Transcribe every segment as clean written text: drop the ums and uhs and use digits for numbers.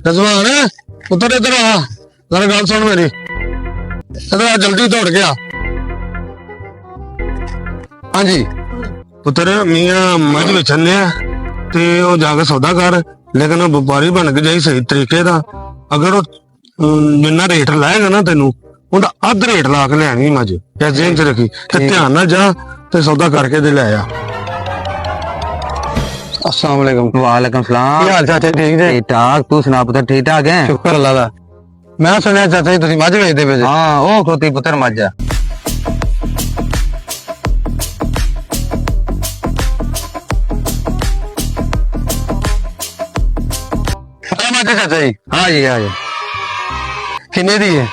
रजवान पुत्र इधर आ, जरा गल सुन मेरी, इधर आ जल्दी दौड़ गया। हाँ जी पुत्र, मियां मझ बेचने ते ओ जाके सौदा कर, लेकिन व्यापारी बन के जाई सही तरीके दा। अगर वो जिन्ना रेट लाएगा ना तेनू उनका अध रेट ला के लैनी मझ, जेब च रखी ते ध्यान ना जा ते सौदा करके दे ले आ। अस्सलाम वालेकुम। वालेकुम सलाम। हाल चाचा ठीक जे? ठीक ठाक, तू सुना पुत्र ठीक ठाक है? शुक्र अल्लाह दा। मैं सुनिया चाचा जी तुसीं मझ बेचदे पे जे? हाँ ओ खोती पुत्र मझ मझ चाचा जी हाँ जी हाँ जी। किन्ने दी है?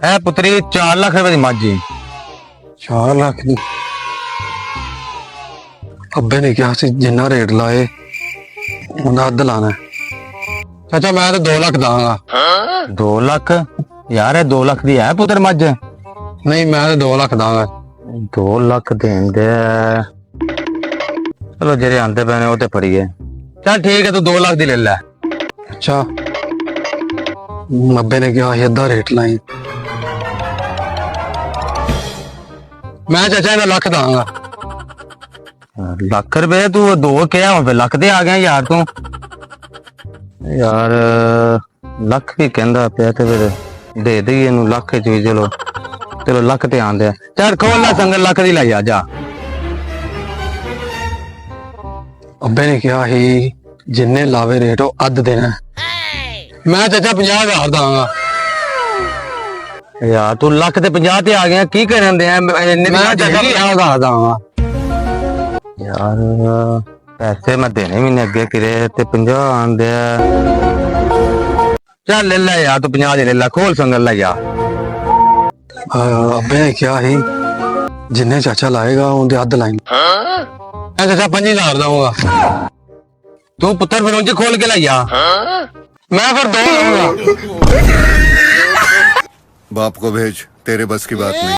है पुत्री 4 लाख रुपए दी मझ जी। 4 लाख दी। अब्बे ने कहा सी जिन्ना रेट लाए उन्ना अद्ध लाना है। चाचा मैं तो 2 लाख दांगा। 2 लाख यार, 2 लाख दी है पुत्र मझ? नहीं मैं तो 2 लाख दांगा। 2 लाख दें दे, चलो जेरे आंदे पैने वो ते फड़िए। चल ठीक है, तू 2 लाख दी ले ले। अच्छा अब्बे ने कहा अद्धा रेट लाई। मैं चाचा इन्हें लाख दांगा। लाख रुपए तू 2 क्या हो, लाख दे आ गया यार तू। यार लाख भी कहंदा पिया ते फिर दे दईए इनू लाख च भी। चलो चलो लाख ते आंदे। चल खोल ला संग, लाख दी लाई आ जा। अब्बे ने कहा ही जिन्ने लावे रेट वो अद्ध देना है। मैं चाचा 50,000 दांगा। यार तू लाख ते 50 ते आ गया, की करन दे? मैं चाचा 50,000 दांगा। यार पैसे मैं देने भी नहीं अगे किरे ते 50 आंदे। चल ले ले यार, तू 50 दे ले ले, खोल संग ला जा। अब्बे ने कहा ही जिन्ने चाचा लाएगा उनके अद्ध लाइन। मैं चाचा 5,000 दांगा। तू पुत्र फिर उनसे खोल के ला जा। मैं फिर 2 लाऊंगा। बाप को भेज, तेरे बस की बात नहीं।